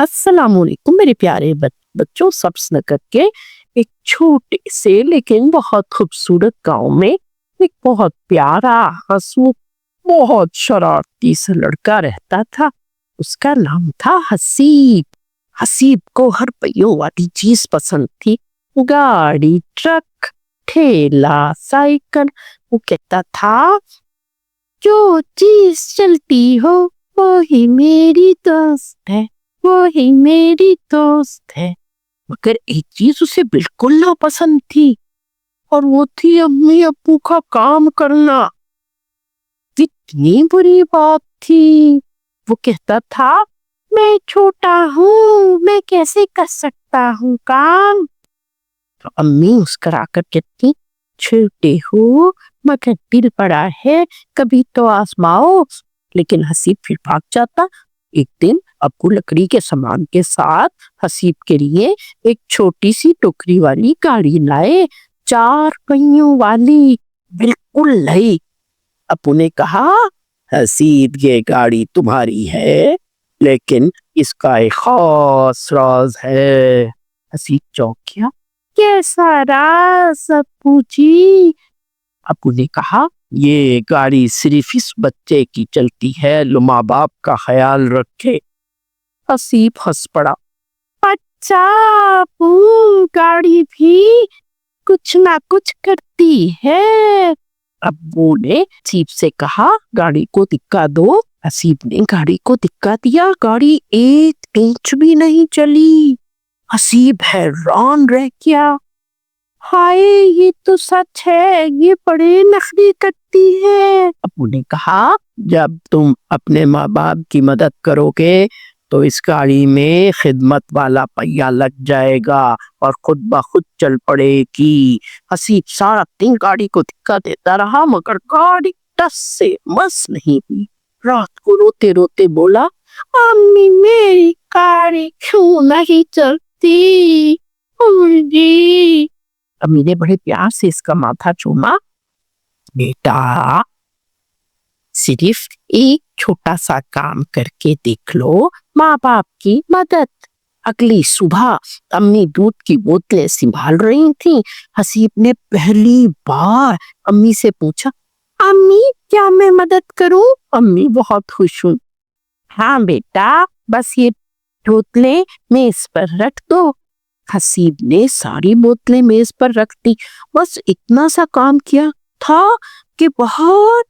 अस्सलाम वालेकुम मेरे प्यारे बच्चों। सब सुन करके एक छोटे से लेकिन बहुत खूबसूरत गांव में एक बहुत प्यारा हंसमुख बहुत शरारती सा लड़का रहता था। उसका नाम था हसीब। हसीब को हर पहियों वाली चीज पसंद थी। गाड़ी, ट्रक, ठेला, साइकिल। वो कहता था जो चीज चलती हो वो ही मेरी दोस्त है, वो ही मेरी दोस्त है। मगर एक चीज उसे बिल्कुल ना पसंद थी, और वो थी अम्मी अब्बू का काम करना। कितनी बुरी बात थी। वो कहता था मैं छोटा हूँ, मैं कैसे कर सकता हूँ काम। तो अम्मी मुस्कुरा कर कहती छोटे हो मगर दिल बड़ा है, कभी तो आजमाओ। लेकिन हसीब फिर भाग जाता। एक दिन अब्बू लकड़ी के सामान के साथ हसीब के लिए एक छोटी सी टोकरी वाली गाड़ी लाए, 4 पहियों वाली, बिल्कुल नई। अब्बू ने कहा हसीब ये गाड़ी तुम्हारी है, लेकिन इसका एक खास राज है। हसीब चौंक गया। कैसा राज अब्बू जी? अब्बू ने कहा ये गाड़ी सिर्फ इस बच्चे की चलती है जो माँ बाप का ख्याल रखे। हसीब हंस पड़ा। अच्छा अब्बू, गाड़ी भी कुछ ना कुछ करती है। अब्बू ने हसीब से कहा गाड़ी को दिक्का दो। हसीब ने गाड़ी को दिक्का दिया। गाड़ी 1 इंच भी नहीं चली। हसीब हैरान रह गया। हाय, ये तो सच है, ये बड़े नखरे करती है। अब्बू ने कहा जब तुम अपने माँ बाप की मदद करोगे तो इस गाड़ी में खिदमत वाला पहिया लग जाएगा और खुद ब खुद चल पड़ेगी। हसीब सारा दिन गाड़ी को धक्का देता रहा, मगर गाड़ी टस से मस नहीं हुई। रात को रोते रोते बोला अम्मी मेरी गाड़ी क्यों नहीं चलती? जी। अम्मी ने बड़े प्यार से इसका माथा चूमा। बेटा सिर्फ एक छोटा सा काम करके देख लो, माँ बाप की मदद। अगली सुबह अम्मी दूध की बोतलें संभाल रही थी। हसीब ने पहली बार अम्मी से पूछा अम्मी क्या मैं मदद करूं? अम्मी बहुत खुश हुई। हाँ बेटा, बस ये बोतलें मेज पर रख दो। हसीब ने सारी बोतलें मेज पर रख दी। बस इतना सा काम किया था कि बाहर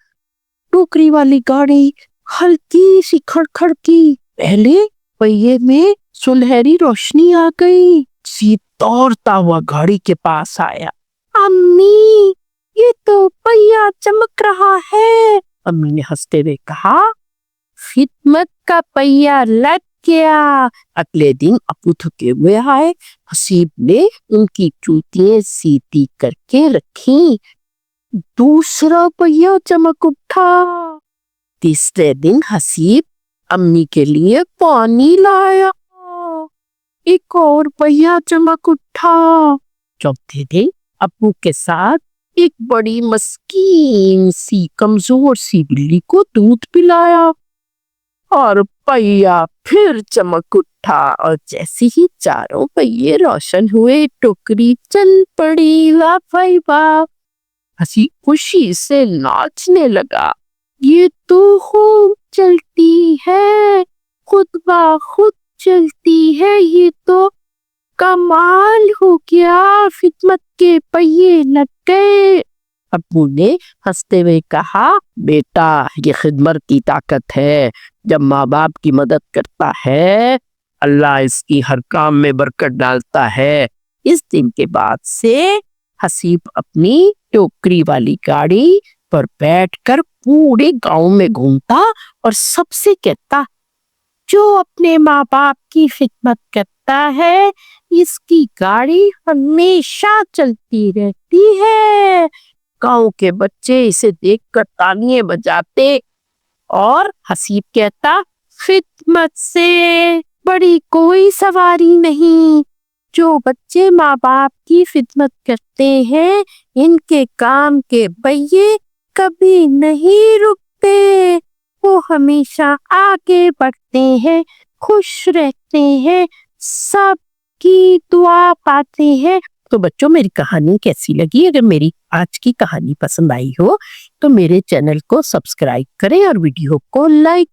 टोकरी वाली गाड़ी हल्की सी खड़खड़ की। पहले पहिए में सुनहरी रोशनी आ गई। हसीब दौड़ता हुआ गाड़ी के पास आया। अम्मी ये तो पहिया चमक रहा है। अम्मी ने हंसते हुए कहा खिदमत का पहिया लग गया। अगले दिन अब्बू थके हुए आए। हसीब ने उनकी जूतियां सीधी करके रखी। दूसरा पहिया चमक उठा। तीसरे दिन हसीब अम्मी के लिए पानी लाया। एक और पहिया चमक उठा। चौथे दिन अब्बू के साथ एक बड़ी मस्कीन सी कमजोर सी बिल्ली को दूध पिलाया, और पहिया फिर चमक उठा। और जैसे ही चारों पहिए रोशन हुए टोकरी चल पड़ी। वाह भाई वाह। हसी खुशी से नाचने लगा। ये तो खूब चलती है, खुद ब खुद चलती है, ये तो कमाल हो गया, खिदमत के पहिए लग गए। अब्बू ने हंसते हुए कहा बेटा ये खिदमत की ताकत है। जब माँ बाप की मदद करता है अल्लाह इसकी हर काम में बरकत डालता है। इस दिन के बाद से हसीब अपनी टोकरी वाली गाड़ी पर बैठकर पूरे गांव में घूमता और सबसे कहता जो अपने माँ बाप की खिदमत करता है इसकी गाड़ी हमेशा चलती रहती है। गांव के बच्चे इसे देखकर तालियां बजाते और हसीब कहता खिदमत से बड़ी कोई सवारी नहीं। जो बच्चे माँ बाप की खिदमत करते हैं इनके काम के पहिए कभी नहीं रुकते, वो हमेशा आगे बढ़ते हैं, خوش رہتے ہیں، سب کی دعا پاتے ہیں۔ تو بچوں میری کہانی کیسی لگی؟ اگر میری آج کی کہانی پسند آئی ہو تو میرے چینل کو سبسکرائب کریں اور ویڈیو کو لائک